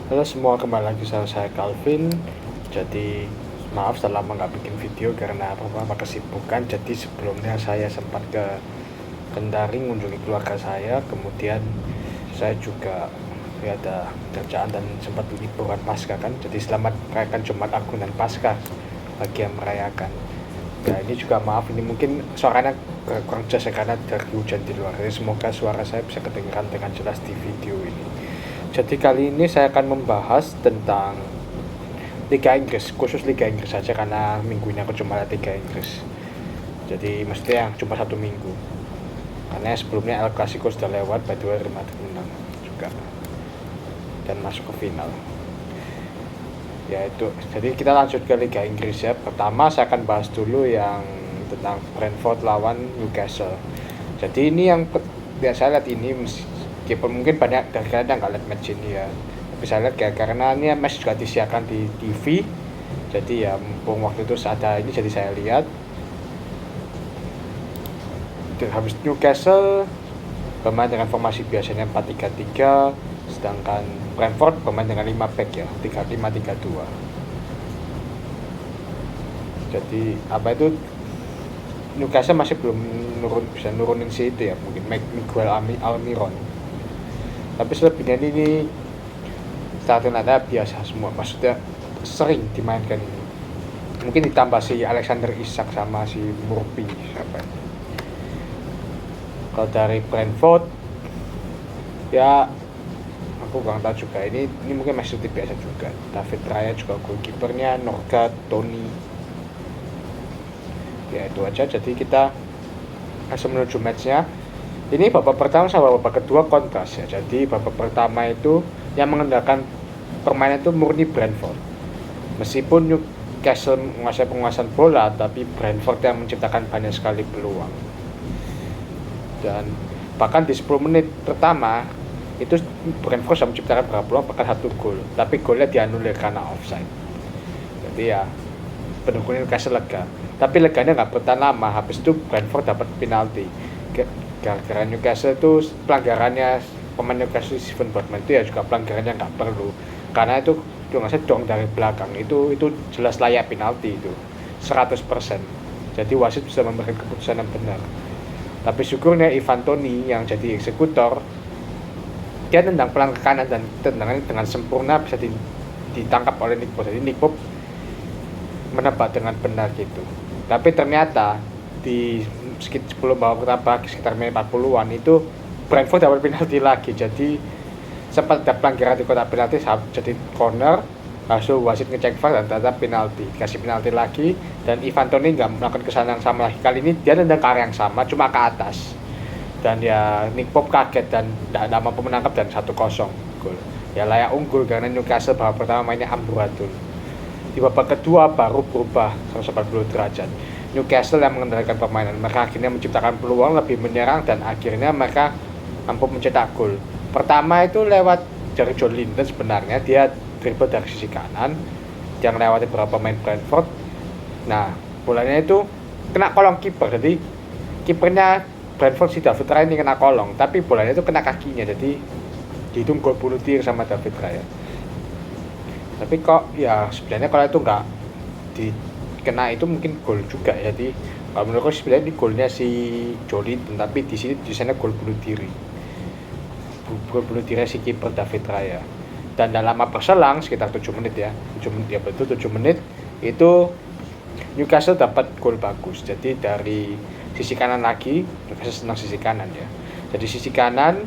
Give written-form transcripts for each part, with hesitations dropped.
Halo semua, kembali lagi sama saya Calvin. Jadi maaf sudah lama nggak bikin video karena apa kesibukan. Jadi sebelumnya saya sempat ke Kendari mengunjungi keluarga saya. Kemudian saya juga ada kerjaan dan sempat liburan Paskah kan. Jadi selamat merayakan Jumat Agung dan Paskah bagi yang merayakan. Ya ini juga maaf, ini mungkin suaranya kurang jelas ya karena dari hujan di luar. Jadi semoga suara saya bisa kedengaran dengan jelas di video ini. Jadi kali ini saya akan membahas tentang Liga Inggris, khusus Liga Inggris saja karena minggu ini aku cuma lihat Liga Inggris. Jadi mestinya cuma satu minggu. Karena sebelumnya El Clasico sudah lewat, by the way Real Madrid menang juga dan masuk ke final. Ya itu. Jadi kita lanjut ke Liga Inggris ya. Pertama saya akan bahas dulu yang tentang Brentford lawan Newcastle. Jadi ini yang saya lihat ini meskipun mungkin banyak dari kalian yang nggak lihat match ini ya, tapi saya lihat karena ini match juga disiarkan di TV, jadi ya mumpung waktu itu ada ini jadi saya lihat. Habis Newcastle bermain dengan formasi biasanya 4-3-3, sedangkan Brentford bermain dengan 5 back ya, 3-5-3-2. Jadi apa itu, Newcastle masih belum bisa nurunin si itu ya, mungkin Miguel Almiron. Tapi selebihnya ini starting ada biasa semua, maksudnya sering dimainkan ini. Mungkin ditambah si Alexander Isak sama si Murphy siapa. Kalau dari Brentford ya aku kurang tahu juga, ini mungkin masih seperti biasa juga. David Raya juga goalkeepernya, Norgard, Tony. Ya itu aja, jadi kita langsung menuju matchnya. Ini babak pertama sama babak kedua kontras ya. Jadi babak pertama itu yang mengandalkan permainan itu murni Brentford. Meskipun Newcastle menguasai penguasaan bola, tapi Brentford yang menciptakan banyak sekali peluang. Dan bahkan di 10 menit pertama itu Brentford sudah menciptakan berapa peluang, bahkan 1 gol. Tapi golnya dianulir karena offside. Jadi ya pendukung Newcastle lega. Tapi leganya nggak bertahan lama. Habis itu Brentford dapat penalti. Gara-gara Newcastle itu pelanggarannya pemain Newcastle Steven Botman itu ya juga pelanggarannya nggak perlu, karena itu nggak saya dong dari belakang itu jelas layak penalti itu 100%. Jadi wasit bisa memberikan keputusan yang benar. Tapi syukurnya Ivan Toney yang jadi eksekutor, dia tendang pelan ke kanan dan tendangannya dengan sempurna bisa ditangkap oleh Nick Pope. Jadi Nick Pope menebak dengan benar gitu. Tapi ternyata di sebelum babak pertama sekitar menit 40-an itu Brentford dapat penalti lagi. Jadi sempat ada pelanggaran di kotak penalti, jadi corner, langsung wasit ngecek VAR dan ternyata penalti, dikasih penalti lagi. Dan Ivan Toney nggak melakukan kesalahan yang sama lagi. Kali ini dia tendang ke arah yang sama, cuma ke atas. Dan ya Nick Pope kaget dan tidak mampu menangkap dan 1-0 gol. Ya layak unggul karena Newcastle babak pertama mainnya amburadul. Di babak kedua baru berubah 180 derajat. Newcastle yang mengendalikan permainan, mereka akhirnya menciptakan peluang, lebih menyerang, dan akhirnya mereka mampu mencetak gol. Pertama itu lewat dari John Linton, sebenarnya dia dribble dari sisi kanan yang lewati beberapa pemain Brentford. Nah bolanya itu kena kolong kiper, jadi kipernya Brentford si David Raya ini kena kolong, tapi bolanya itu kena kakinya, jadi dihitung gol bunuh diri sama David Raya. Tapi kok ya sebenarnya kalau itu nggak dikena itu mungkin gol juga. Jadi kalau menurutku sebenarnya ini golnya si Jolinton, tapi di sini sana gol bunuh diri. Gol bunuh diri si kiper David Raya. Dan dalam lama berselang sekitar 7 menit ya. 7 menit ya betul 7 menit itu Newcastle dapat gol bagus. Jadi dari sisi kanan lagi, Newcastle senang sisi kanan ya. Jadi sisi kanan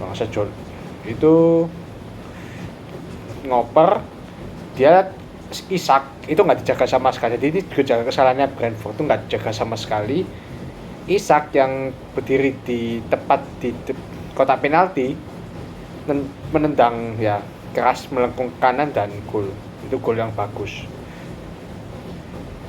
kalau saya itu ngoper, dia Isak itu nggak dijaga sama sekali. Jadi ini juga jaga kesalahannya Brentford itu nggak dijaga sama sekali. Isak yang berdiri di tepat di kotak penalti menendang ya keras melengkung kanan dan gol. Itu gol yang bagus.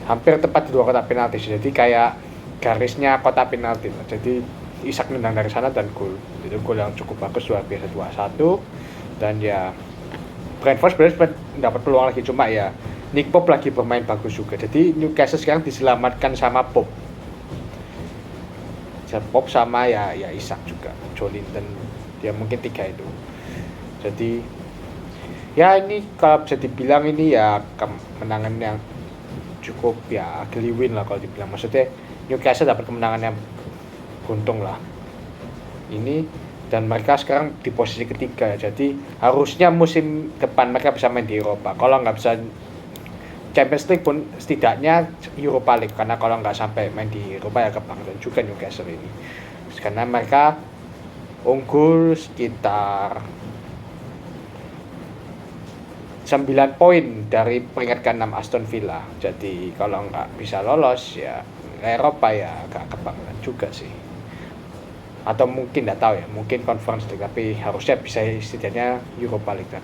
Hampir tepat di luar kotak penalti. Jadi kayak garisnya kotak penalti. Jadi Isak nendang dari sana dan gol. Itu gol yang cukup bagus, luar biasa 2-1. Dan ya Brentford sebenarnya dapat peluang lagi, cuma ya Nick Pope lagi bermain bagus juga. Jadi Newcastle sekarang diselamatkan sama Pope. Pope sama ya Isak juga, Jolinton, dia mungkin 3 itu. Jadi Ya ini kalau bisa dibilang ini ya kemenangan yang cukup ya ugly win lah kalau dibilang, maksudnya Newcastle dapat kemenangan yang untung lah ini, dan mereka sekarang di posisi ketiga, jadi harusnya musim depan mereka bisa main di Eropa. Kalau nggak bisa Champions League pun setidaknya Europa League, karena kalau nggak sampai main di Eropa ya kebangetan juga Newcastle ini, karena mereka unggul sekitar 9 poin dari peringkat ke-6 Aston Villa. Jadi kalau nggak bisa lolos ya Eropa ya agak kebangetan juga sih. Atau mungkin nggak tahu ya, mungkin Conference League, tapi harusnya bisa setidaknya Europa League. Nah,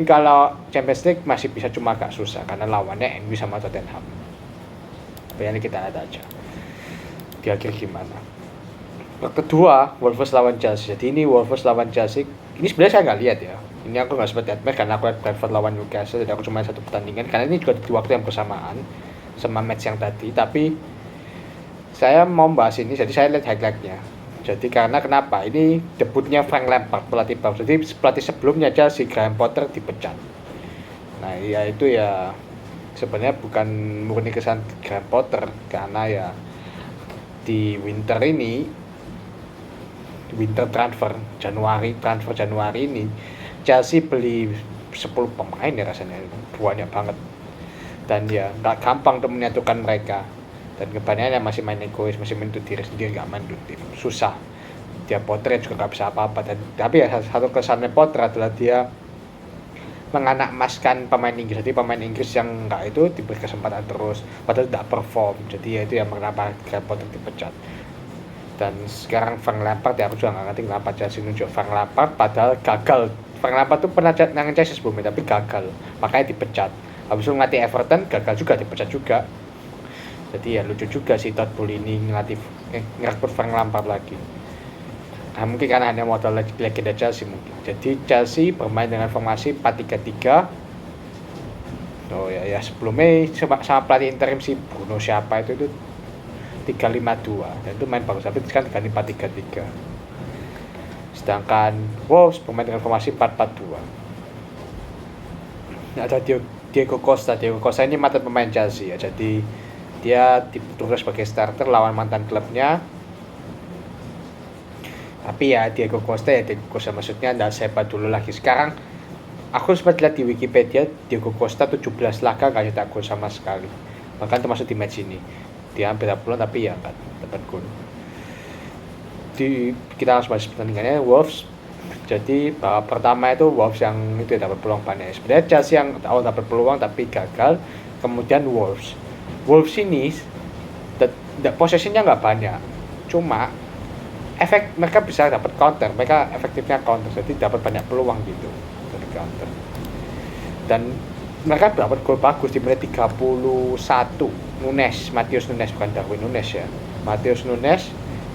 kalau Champions League masih bisa, cuma agak susah karena lawannya MU sama Tottenham. Tapi ini kita lihat aja di akhir gimana. Kedua, Wolves lawan Chelsea. Jadi ini Wolves lawan Chelsea. Ini sebenarnya saya nggak lihat ya. Ini aku nggak sempat lihat match karena aku lihat Brentford lawan Newcastle. Jadi aku cuma satu pertandingan. Karena ini juga di waktu yang bersamaan sama match yang tadi. Tapi saya mau bahas ini. Jadi saya lihat highlightnya. Jadi karena kenapa? Ini debutnya Frank Lampard, pelatih baru. Jadi pelatih sebelumnya Chelsea, Graham Potter, dipecat. Nah ya itu ya sebenarnya bukan murni kesalahan Graham Potter, karena ya di winter transfer Januari ini Chelsea beli 10 pemain ya, rasanya banyak banget, dan ya nggak gampang untuk menyatukan mereka, dan kebanyakan masih main egois, masih main untuk diri sendiri, nggak main untuk tim, susah. Dia Potter juga nggak bisa apa-apa, dan tapi ya satu kesannya Potter adalah dia menganakmaskan pemain Inggris. Jadi pemain Inggris yang nggak itu diberi kesempatan terus padahal tidak perform. Jadi ya itu yang kenapa Potter dipecat. Dan sekarang Frank Lampard ya aku juga nggak ngerti kenapa Chelsea nunjuk Frank Lampard padahal gagal. Frank Lampard tuh pernah nangan Chelsea sebelumnya tapi gagal, makanya dipecat. Habis itu ngelatih Everton gagal juga, dipecat juga. Jadi ya lucu juga sih Todd Boehly ini ngerekrut Frank Lampard lagi. Nah mungkin karena hanya modal legenda Chelsea mungkin. Jadi Chelsea bermain dengan formasi 4-3-3. Oh ya sebelumnya sama pelatih interim si Bruno siapa itu 3-5-2, dan itu main bagus, tapi sekarang ganti 4-3-3. Sedangkan Wolves bermain dengan formasi 4-4-2. Ada Diego Costa ini mantan pemain Chelsea ya, jadi dia ditugas sebagai starter lawan mantan klubnya. Tapi ya Diego Costa maksudnya enggak sehebat dulu lagi. Sekarang aku sempat lihat di Wikipedia Diego Costa 17 laga gak cetak gol sama sekali, bahkan termasuk di match ini dia hampir pulang tapi ya nggak dapat gol. Kita langsung bahas pertandingannya. Wolves, jadi babak pertama itu Wolves yang itu dapat peluang banyak. Sebenarnya Chelsea yang awal dapat peluang tapi gagal. Kemudian Wolves ini posisinya nggak banyak, cuma mereka bisa dapat counter, mereka efektifnya counter, jadi dapat banyak peluang gitu dari counter. Dan mereka dapat gol bagus di menit 31. Matheus Nunes, bukan Darwin Nunes ya. Matheus Nunes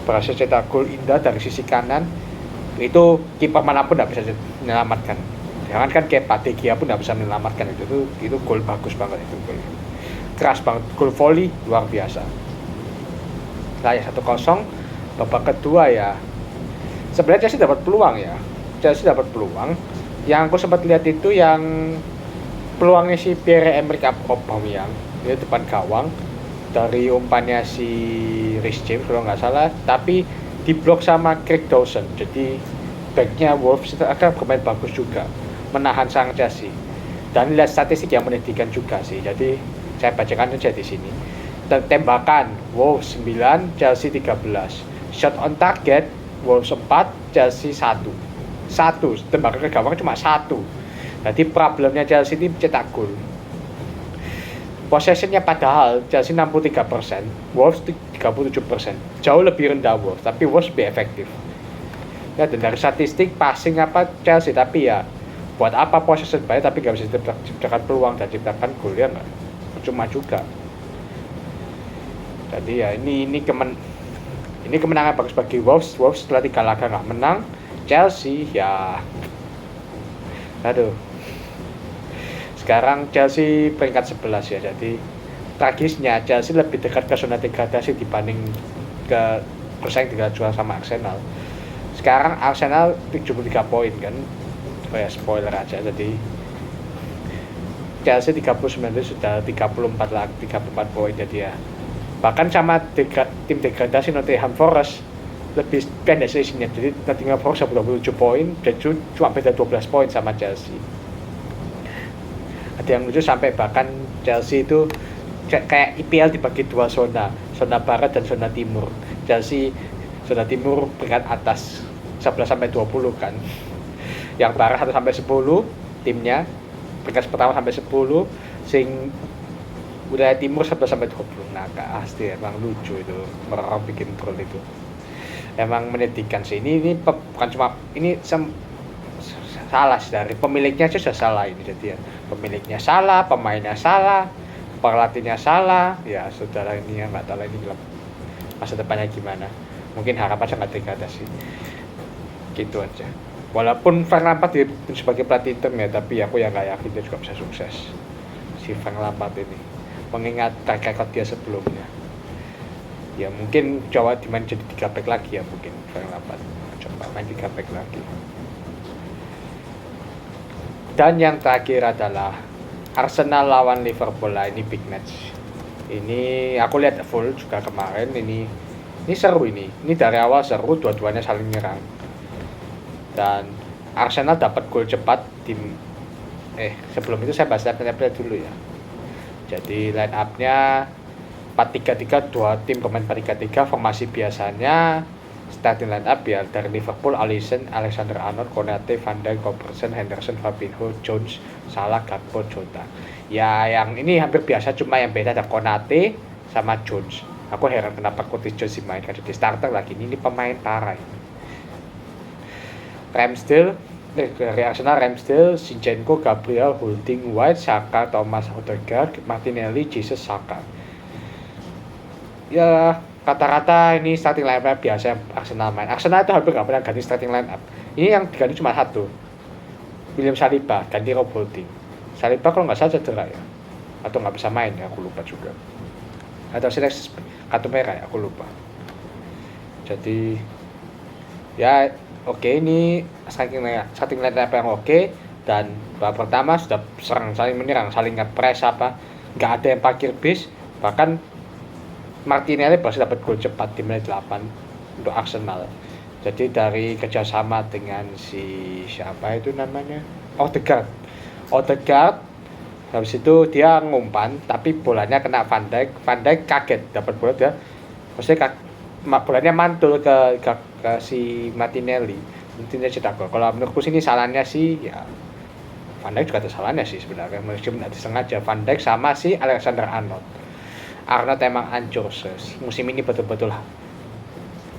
berhasil cetak gol indah dari sisi kanan. Itu kiper manapun tidak bisa menyelamatkan. Jangan kan kayak De Gea pun tidak bisa menyelamatkan itu gol bagus banget itu gol. Keras banget, gol volley luar biasa. Nah ya 1-0. Babak kedua ya. Sebenarnya Chelsea dapat peluang ya. Yang aku sempat lihat itu yang peluangnya si Pierre-Emerick Aubameyang dia depan gawang dari umpannya si Reece James kalau nggak salah, tapi diblok sama Craig Dawson. Jadi backnya Wolves akan bermain bagus juga, menahan sang Chelsea, dan lihat statistik yang menyedihkan juga sih. Jadi saya bacakan aja di sini. Tembakan Wolves 9, Chelsea 13. Shot on target Wolves 4, Chelsea 1. Tembakan ke gawang cuma 1. Jadi problemnya Chelsea ini cetak gol. Possessionnya padahal Chelsea 63%, Wolves 37%. Jauh lebih rendah Wolves, tapi Wolves lebih efektif. Ya, dan dari statistik passing Chelsea, tapi ya buat apa possession banyak tapi nggak bisa ciptakan peluang dan ciptakan gol ya nggak? Cuma juga. Jadi ya ini kemenangan bagus bagi Wolves. Wolves setelah 3 laga nggak menang. Chelsea ya aduh. Sekarang Chelsea peringkat 11 ya. Jadi tragisnya Chelsea lebih dekat ke zona degradasi dibanding ke bersaing dengan juara sama Arsenal. Sekarang Arsenal 73 poin kan. spoiler aja. Jadi Chelsea 39 itu sudah 34 poin, jadi ya bahkan sama tim degradasi Nottingham Forest lebih pendek selisihnya. Jadi Nottingham Forest 27 poin dan cuma beda 12 poin sama Chelsea. Ada yang lucu sampai bahkan Chelsea itu kayak IPL dibagi dua zona barat dan zona timur. Chelsea zona timur peringkat atas 11 sampai 20 kan. Yang barat 1 sampai 10 timnya, peringkat pertama sampai 10, sing wilayah timur 11 sampai 20. Nah, asli emang lucu itu, mereka bikin troll itu. Emang menyedihkan sih. Ini bukan cuma ini salah dari pemiliknya aja sudah salah ini, jadi ya pemiliknya salah, pemainnya salah, pelatihnya salah, ya saudara ini ya nggak tahu ini masa depannya gimana. Mungkin harapan sangat degradasi gitu aja. Walaupun Frank Lampard sebagai pelatih Inter ya, tapi aku ya nggak yakin dia juga bisa sukses si Frank Lampard ini, mengingat track record dia sebelumnya. Ya mungkin coba dimain jadi 3 back lagi ya, mungkin Frank Lampard coba main 3 back lagi. Dan yang terakhir adalah Arsenal lawan Liverpool lah, ini big match. Ini aku lihat full juga kemarin, ini seru ini dari awal seru, dua-duanya saling nyerang. Dan Arsenal dapat gol cepat sebelum itu saya bahas line up dulu ya. Jadi line up-nya 4-3-3, dua tim pemain 4-3-3, formasi biasanya starting line up ya dari Liverpool, Alisson, Alexander-Arnold, Konate, Van Dijk, Robertson, Henderson, Fabinho, Jones, Salah, Gakpo, Jota. Ya yang ini hampir biasa, cuma yang beda ada Konate sama Jones. Aku heran kenapa Curtis Jones main kan jadi starter lagi. Ini pemain parah ini. Ramsdale dari Arsenal, Ramsdale, Zinchenko, Gabriel, Holding, White, Saka, Thomas, Odegaard, Martinelli, Jesus, Saka. Ya kata-kata ini starting line up biasa Arsenal main. Arsenal itu hampir nggak pernah ganti starting line up. Ini yang diganti cuma satu, William Saliba ganti Rob Holding. Saliba kalau nggak salah cedera ya, atau nggak bisa main ya, aku lupa juga. Atau seleksi kartu merah ya, aku lupa. Jadi ya oke, ini starting line up yang oke. Dan babak pertama sudah saling menyerang, saling nge-press nggak ada yang parkir bis. Bahkan Martinelli pasti dapat gol cepat di menit 8 untuk Arsenal. Jadi dari kerjasama dengan si siapa itu namanya, Odegaard, habis itu dia ngumpan tapi bolanya kena Van Dijk kaget dapat bola, dia maksudnya bolanya mantul ke si Martinelli cetak gol. Kalau menurutku sini salahnya sih ya Van Dijk juga ada salahnya sih sebenarnya, meskipun tidak disengaja. Van Dijk sama si Alexander-Arnold emang hancur musim ini, betul-betul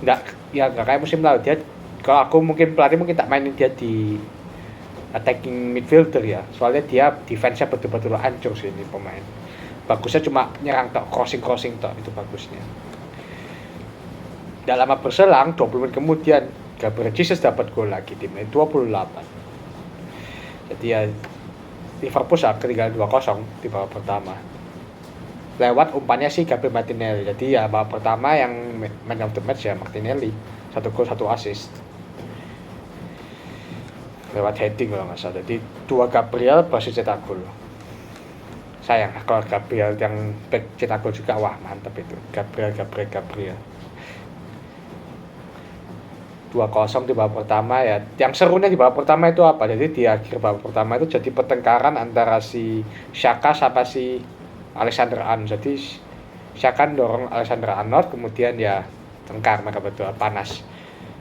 nggak kayak musim lalu. Dia kalau aku mungkin pelatih mungkin tak mainin dia di attacking midfielder ya, soalnya dia defense-nya betul-betul hancur sih. Ini pemain bagusnya cuma nyerang tok, crossing tok, itu bagusnya. Tidak lama berselang 20 menit kemudian Gabriel Jesus dapat gol lagi di menit 28. Jadi ya Liverpool saat ketinggalan 2-0 di babak pertama lewat umpannya si Gabriel Martinelli. Jadi ya babak pertama yang man of the match ya Martinelli, 1 gol 1 assist lewat heading kalau nggak salah. Jadi 2 Gabriel berhasil cetak gol. Sayang kalau Gabriel yang back cetak gol juga, wah mantap itu Gabriel 2-0 di babak pertama ya. Yang serunya di babak pertama itu apa? Jadi di akhir babak pertama itu jadi pertengkaran antara si Xhaka sama si Alexander-Arnold. Jadi Xhaka dorong Alexander-Arnold, kemudian ya tengkar mereka betul panas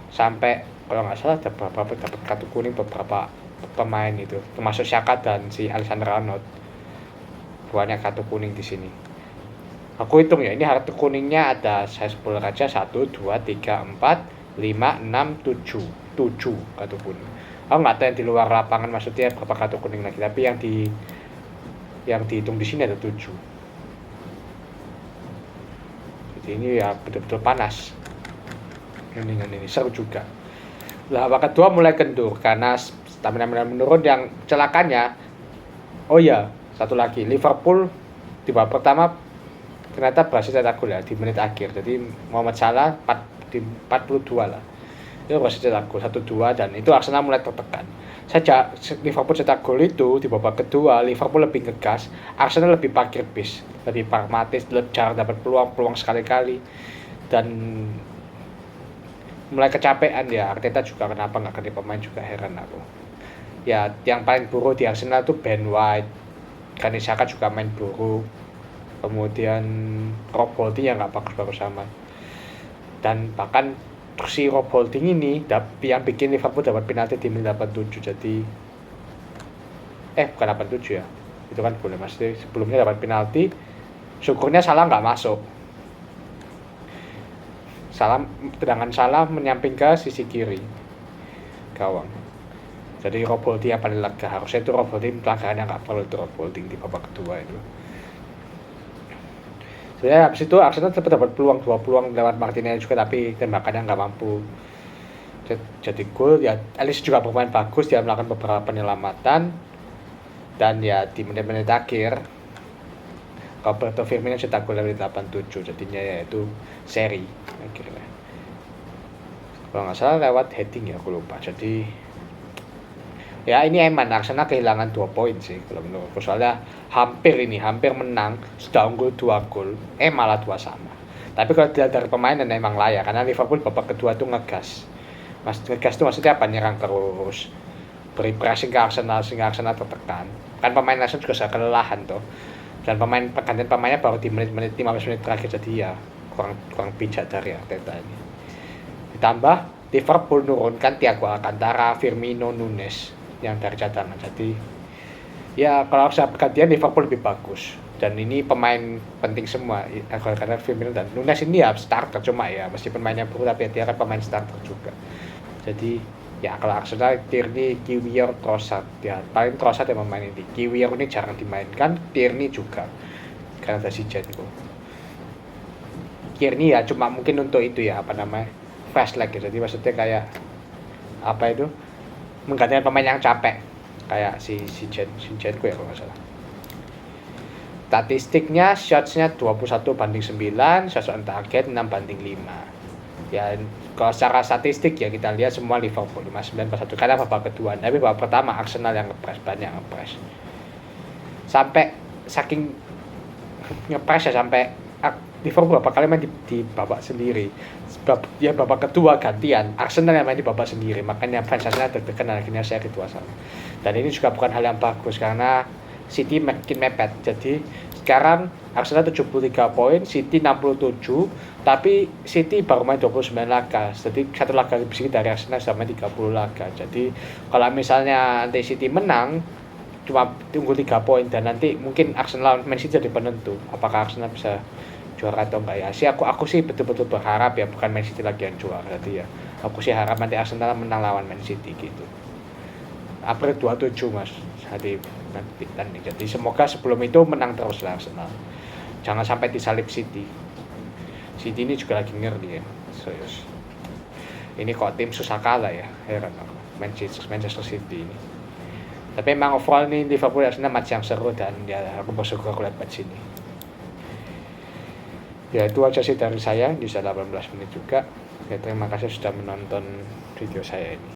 sampai kalau nggak salah dapat kartu kuning beberapa pemain itu, termasuk Xhaka dan si Alexander-Arnold. Banyak kartu kuning di sini. Aku hitung ya, ini kartu kuningnya ada, saya spoiler aja, 1, 2, 3, 4, 5, 6, 7 kartu kuning. Aku nggak tahu yang di luar lapangan maksudnya berapa kartu kuning lagi, tapi yang dihitung di sini ada 7. Jadi ini ya betul-betul panas. Ini seru juga. Lah babak kedua mulai kendur karena stamina menurun. Yang celakanya, oh ya satu lagi, Liverpool di babak pertama ternyata berhasil cetak gol ya di menit akhir. Jadi Mohamed Salah di 42 lah, itu berhasil cetak gol 1-2, dan itu Arsenal mulai tertekan. Sejak Liverpool cetak gol itu di babak kedua, Liverpool lebih ngegas, Arsenal lebih parkir bis, lebih pragmatis, jarang dapat peluang sekali-kali, dan mulai kecapean ya. Arteta juga kenapa nggak ganti pemain juga heran aku. Ya yang paling buruk di Arsenal tuh Ben White, Granit Xhaka juga main buruk, kemudian Rob Holding yang nggak bagus-bagus sama, dan bahkan si Rob Holding ini yang bikin Liverpool dapat penalti di menit 87. Jadi bukan 87 ya, itu kan boleh masih sebelumnya dapat penalti, syukurnya Salah nggak masuk. Tendangan Salah menyamping ke sisi kiri gawang. Jadi Rob Holding yang paling lega, harusnya itu Rob Holding pelanggarannya nggak perlu itu Rob Holding di babak kedua itu. Sebenarnya habis itu Arsenal sempat dapat peluang, 2 peluang lewat Martinelli juga, tapi tembakannya nggak mampu jadi gol. Ya Alisson juga bermain bagus, dia melakukan beberapa penyelamatan, dan ya di menit-menit akhir Roberto Firmino cetak gol dari 87, jadinya yaitu seri akhirnya. Kalau nggak salah lewat heading ya, aku lupa. Jadi ya ini emang Arsenal kehilangan 2 poin sih kalau menurutku, soalnya hampir menang, sudah unggul 2 gol, malah 2 sama. Tapi kalau dilihat dari pemainan emang layak, karena Liverpool babak kedua tuh ngegas. Ngegas tuh maksudnya apa, nyerang terus, beri pressing ke Arsenal sehingga Arsenal tertekan. Kan pemain Arsenal juga sudah kelelahan tuh, dan pergantian pemainnya baru di menit-menit 15 menit terakhir, jadi ya kurang bijak dari Arteta ini. Ditambah Liverpool nurunkan Thiago Alcantara, Firmino, Nunes yang dari cadangan. Jadi ya kalau saya pergantian Liverpool lebih bagus, dan ini pemain penting semua, karena Firmino dan Nunes ini ya starter, cuma ya meskipun mainnya buruk tapi dia kan pemain starter juga. Jadi ya kalau Arsenal Tierney, Kiwior, Trossard, ya paling Trossard yang memain ini. Kiwior ini jarang dimainkan, Tierney juga karena ada si Jen itu. Tierney ya cuma mungkin untuk itu ya, apa namanya, fast leg gitu. Jadi maksudnya kayak apa itu, menggantikan pemain yang capek kayak si Jen ya kalau nggak salah. Statistiknya shotsnya 21/9, shots on target 6/5. Ya kalau secara statistik ya kita lihat semua Liverpool 59/1 karena babak kedua. Tapi babak pertama Arsenal yang banyak ngepres. Sampai saking ngepres ya, sampai Liverpool beberapa kali main di babak sendiri. Sebab babak kedua gantian Arsenal yang main di babak sendiri, makanya fans Arsenal tertekan, akhirnya seri 2-1. Dan ini juga bukan hal yang bagus karena City makin mepet. Jadi sekarang Arsenal 73 poin, City 67, tapi City baru main 29 laga. Jadi satu laga lebih sedikit dari Arsenal sama 30 laga. Jadi kalau misalnya nanti City menang cuma tunggu 3 poin, dan nanti mungkin Arsenal Man City jadi penentu apakah Arsenal bisa juara atau enggak ya. Aku sih betul-betul berharap ya bukan Man City lagi yang juara. Jadi ya aku sih harap nanti Arsenal menang lawan Man City gitu. April 27 Mas hari nanti tanding. Jadi semoga sebelum itu menang terus lah Arsenal. Jangan sampai disalip City. City ini juga lagi ngeri ya. Serius. Ini kok tim susah kalah ya. Heran aku. Manchester City ini. Tapi emang overall nih Liverpool Arsenal match yang seru, dan ya aku bersyukur lihat match ini. Ya itu aja sih dari saya, bisa 18 menit juga. Ya terima kasih sudah menonton video saya ini.